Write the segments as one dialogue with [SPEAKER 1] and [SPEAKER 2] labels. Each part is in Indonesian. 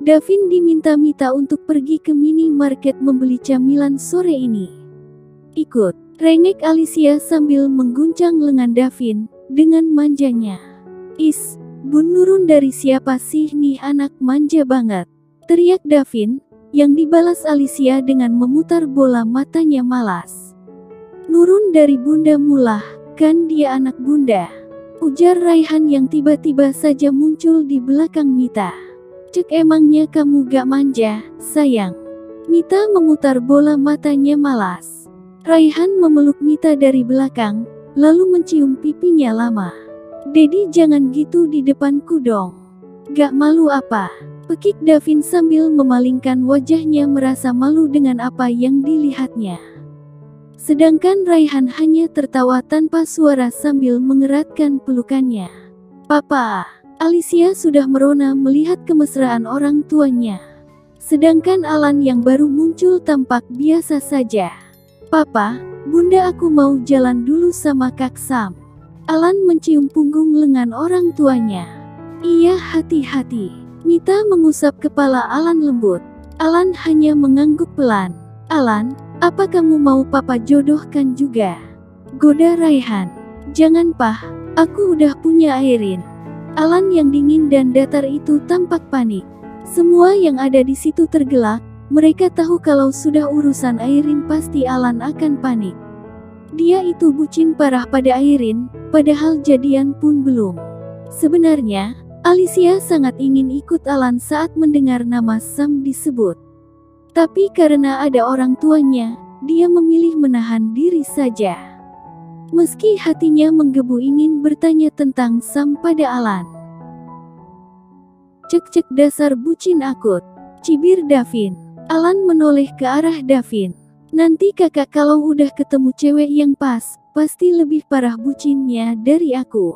[SPEAKER 1] Davin diminta Mita untuk pergi ke minimarket membeli camilan sore ini. Ikut, rengek Alicia sambil mengguncang lengan Davin dengan manjanya. Is, Bun Nurun dari siapa sih nih anak manja banget? Teriak Davin, yang dibalas Alicia dengan memutar bola matanya malas. Nurun dari Bunda Mulah, kan dia anak Bunda. Ujar Raihan yang tiba-tiba saja muncul di belakang Mita. Cek emangnya kamu gak manja, sayang. Mita memutar bola matanya malas. Raihan memeluk Mita dari belakang, lalu mencium pipinya lama. Dedi jangan gitu di depanku dong. Gak malu apa? Pekik Davin sambil memalingkan wajahnya merasa malu dengan apa yang dilihatnya. Sedangkan Raihan hanya tertawa tanpa suara sambil mengeratkan pelukannya. Papa, Alicia sudah merona melihat kemesraan orang tuanya. Sedangkan Alan yang baru muncul tampak biasa saja. Papa, Bunda aku mau jalan dulu sama Kak Sam. Alan mencium punggung lengan orang tuanya. Iya hati-hati. Mita mengusap kepala Alan lembut. Alan hanya mengangguk pelan. Alan, apa kamu mau papa jodohkan juga? Goda Raihan. Jangan pah, aku udah punya Airin. Alan yang dingin dan datar itu tampak panik. Semua yang ada di situ tergelak, mereka tahu kalau sudah urusan Airin pasti Alan akan panik. Dia itu bucin parah pada Airin, padahal jadian pun belum. Sebenarnya, Alicia sangat ingin ikut Alan saat mendengar nama Sam disebut. Tapi karena ada orang tuanya, dia memilih menahan diri saja. Meski hatinya menggebu ingin bertanya tentang Sam pada Alan. Cek-cek dasar bucin akut, cibir Davin. Alan menoleh ke arah Davin. Nanti kakak kalau udah ketemu cewek yang pas, pasti lebih parah bucinnya dari aku.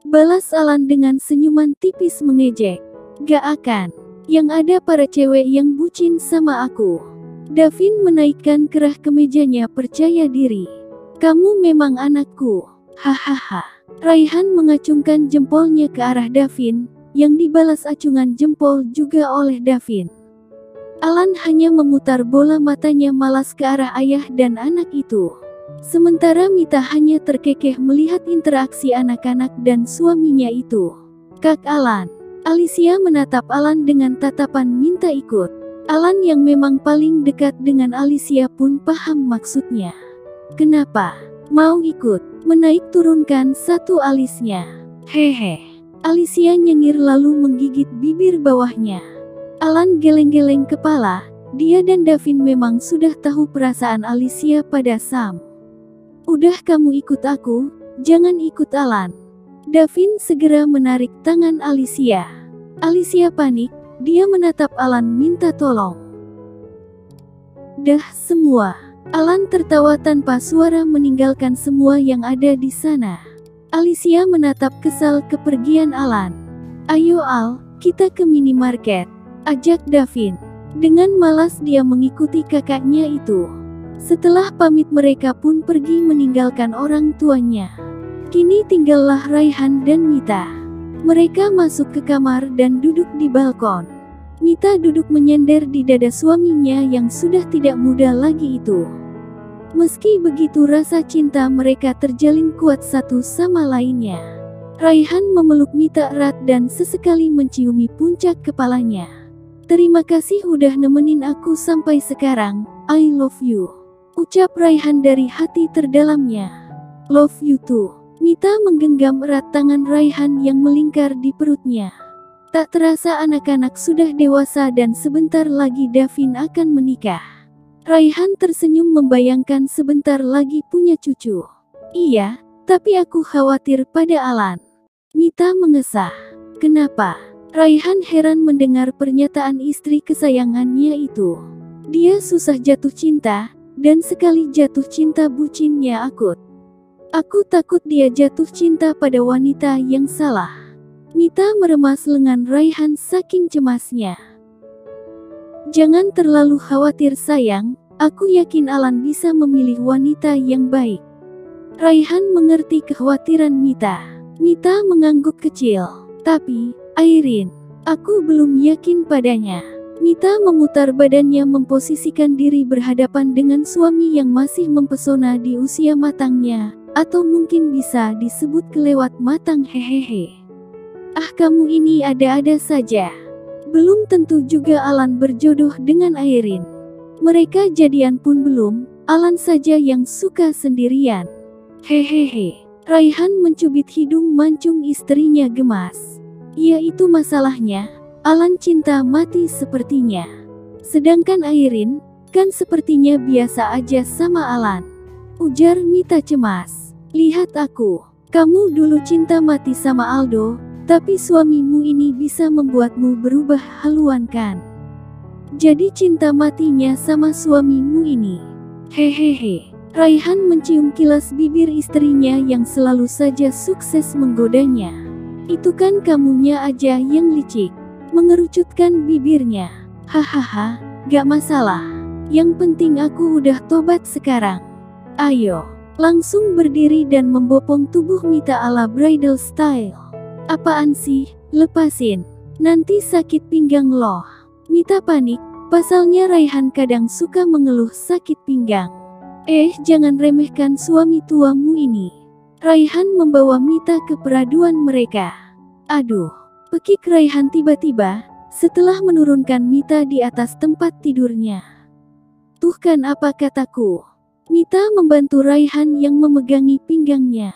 [SPEAKER 1] Balas Alan dengan senyuman tipis mengejek. Gak akan. Yang ada para cewek yang bucin sama aku. Davin menaikkan kerah kemejanya percaya diri. Kamu memang anakku. Hahaha. Raihan mengacungkan jempolnya ke arah Davin, yang dibalas acungan jempol juga oleh Davin. Alan hanya memutar bola matanya malas ke arah ayah dan anak itu. Sementara Mita hanya terkekeh melihat interaksi anak-anak dan suaminya itu. Kak Alan. Alicia menatap Alan dengan tatapan minta ikut. Alan yang memang paling dekat dengan Alicia pun paham maksudnya. Kenapa? Mau ikut? Menaik turunkan satu alisnya. Hehe. Alicia nyengir lalu menggigit bibir bawahnya. Alan geleng-geleng kepala. Dia dan Davin memang sudah tahu perasaan Alicia pada Sam. Udah kamu ikut aku, jangan ikut Alan. Davin segera menarik tangan Alicia. Alicia panik, dia menatap Alan minta tolong. Dah semua. Alan tertawa tanpa suara meninggalkan semua yang ada di sana. Alicia menatap kesal kepergian Alan. Ayo Al, kita ke minimarket, ajak Davin. Dengan malas dia mengikuti kakaknya itu. Setelah pamit mereka pun pergi meninggalkan orang tuanya. Kini tinggallah Raihan dan Mita. Mereka masuk ke kamar dan duduk di balkon. Mita duduk menyender di dada suaminya yang sudah tidak muda lagi itu. Meski begitu rasa cinta mereka terjalin kuat satu sama lainnya. Raihan memeluk Mita erat dan sesekali menciumi puncak kepalanya. Terima kasih udah nemenin aku sampai sekarang, I love you. Ucap Raihan dari hati terdalamnya. Love you too. Mita menggenggam erat tangan Raihan yang melingkar di perutnya. Tak terasa anak-anak sudah dewasa dan sebentar lagi Davin akan menikah. Raihan tersenyum membayangkan sebentar lagi punya cucu. Iya, tapi aku khawatir pada Alan. Mita mengesah. Kenapa? Raihan heran mendengar pernyataan istri kesayangannya itu. Dia susah jatuh cinta, dan sekali jatuh cinta bucinnya akut. Aku takut dia jatuh cinta pada wanita yang salah. Mita meremas lengan Raihan saking cemasnya. Jangan terlalu khawatir sayang, aku yakin Alan bisa memilih wanita yang baik. Raihan mengerti kekhawatiran Mita. Mita mengangguk kecil. Tapi, Airin, Aku belum yakin padanya. Mita memutar badannya memposisikan diri berhadapan dengan suami yang masih mempesona di usia matangnya, atau mungkin bisa disebut kelewat matang hehehe. Ah, kamu ini ada-ada saja. Belum tentu juga Alan berjodoh dengan Airin. Mereka jadian pun belum, Alan saja yang suka sendirian. Hehehe. Raihan mencubit hidung mancung istrinya gemas. Ya itu masalahnya, Alan cinta mati sepertinya. Sedangkan Airin, kan sepertinya biasa aja sama Alan. Ujar Mita cemas. Lihat aku, kamu dulu cinta mati sama Aldo, tapi suamimu ini bisa membuatmu berubah haluan kan? Jadi cinta matinya sama suamimu ini. Hehehe. Raihan mencium kilas bibir istrinya yang selalu saja sukses menggodanya. Itu kan kamunya aja yang licik. Mengerucutkan bibirnya. Hahaha, gak masalah. Yang penting aku udah tobat sekarang. Ayo. Langsung berdiri dan membopong tubuh Mita ala bridal style. Apaan sih, lepasin. Nanti sakit pinggang loh. Mita panik, pasalnya Raihan kadang suka mengeluh sakit pinggang. Jangan remehkan suami tuamu ini. Raihan membawa Mita ke peraduan mereka. Aduh, pekik Raihan tiba-tiba, setelah menurunkan Mita di atas tempat tidurnya. Tuh kan apa kataku. Mita membantu Raihan yang memegangi pinggangnya.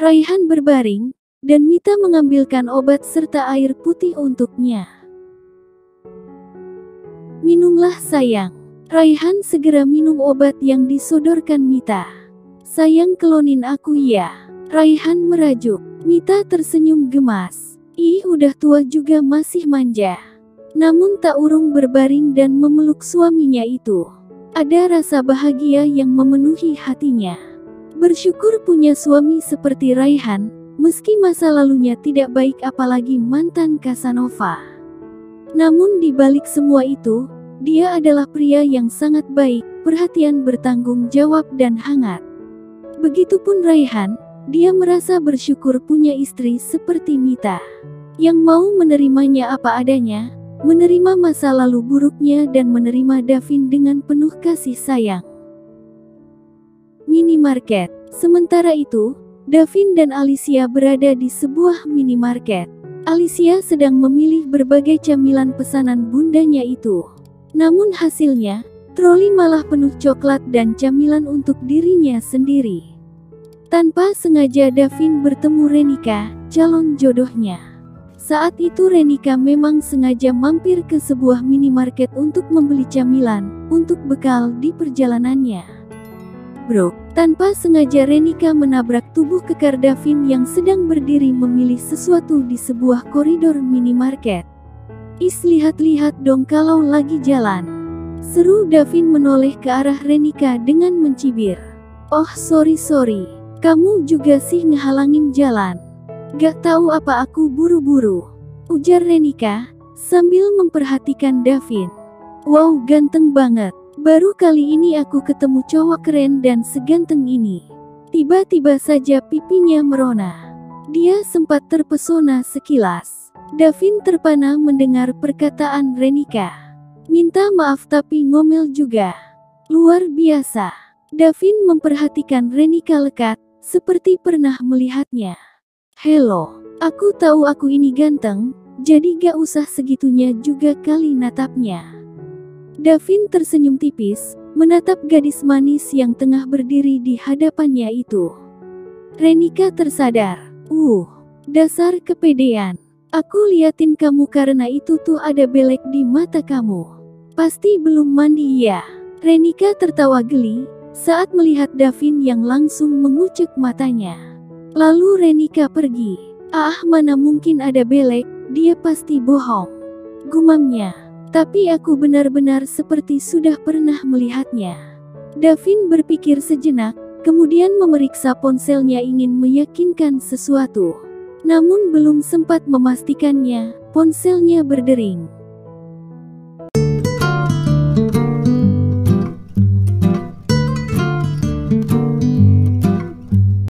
[SPEAKER 1] Raihan berbaring, dan Mita mengambilkan obat serta air putih untuknya. Minumlah sayang. Raihan segera minum obat yang disodorkan Mita. Sayang kelonin aku ya. Raihan merajuk. Mita tersenyum gemas. Ih udah tua juga masih manja. Namun tak urung berbaring dan memeluk suaminya itu. Ada rasa bahagia yang memenuhi hatinya. Bersyukur punya suami seperti Raihan. Meski masa lalunya tidak baik apalagi mantan Casanova. Namun di balik semua itu, dia adalah pria yang sangat baik, perhatian bertanggung jawab dan hangat. Begitupun Raihan, dia merasa bersyukur punya istri seperti Mita. Yang mau menerimanya apa adanya, menerima masa lalu buruknya dan menerima Davin dengan penuh kasih sayang. Minimarket. Sementara itu, Davin dan Alicia berada di sebuah minimarket. Alicia sedang memilih berbagai camilan pesanan bundanya itu. Namun hasilnya, troli malah penuh coklat dan camilan untuk dirinya sendiri. Tanpa sengaja Davin bertemu Renika, calon jodohnya. Saat itu Renika memang sengaja mampir ke sebuah minimarket untuk membeli camilan, untuk bekal di perjalanannya. Bro, tanpa sengaja Renika menabrak tubuh kekar Davin yang sedang berdiri memilih sesuatu di sebuah koridor minimarket. Lihat-lihat dong kalau lagi jalan. Seru Davin menoleh ke arah Renika dengan mencibir. Oh sorry, kamu juga sih ngehalangin jalan. Gak tahu apa aku buru-buru. Ujar Renika, sambil memperhatikan Davin. Wow ganteng banget. Baru kali ini aku ketemu cowok keren dan seganteng ini. Tiba-tiba saja pipinya merona. Dia sempat terpesona sekilas. Davin terpana mendengar perkataan Renika. Minta maaf tapi ngomel juga. Luar biasa. Davin memperhatikan Renika lekat, seperti pernah melihatnya. Hello, aku tahu aku ini ganteng, jadi gak usah segitunya juga kali natapnya. Davin tersenyum tipis, menatap gadis manis yang tengah berdiri di hadapannya itu. Renika tersadar. Dasar kepedean. Aku liatin kamu karena itu tuh ada belek di mata kamu. Pasti belum mandi ya. Renika tertawa geli, saat melihat Davin yang langsung mengucek matanya. Lalu Renika pergi. Mana mungkin ada belek, dia pasti bohong. Gumamnya. Tapi aku benar-benar seperti sudah pernah melihatnya. Davin berpikir sejenak, kemudian memeriksa ponselnya ingin meyakinkan sesuatu. Namun belum sempat memastikannya, ponselnya berdering.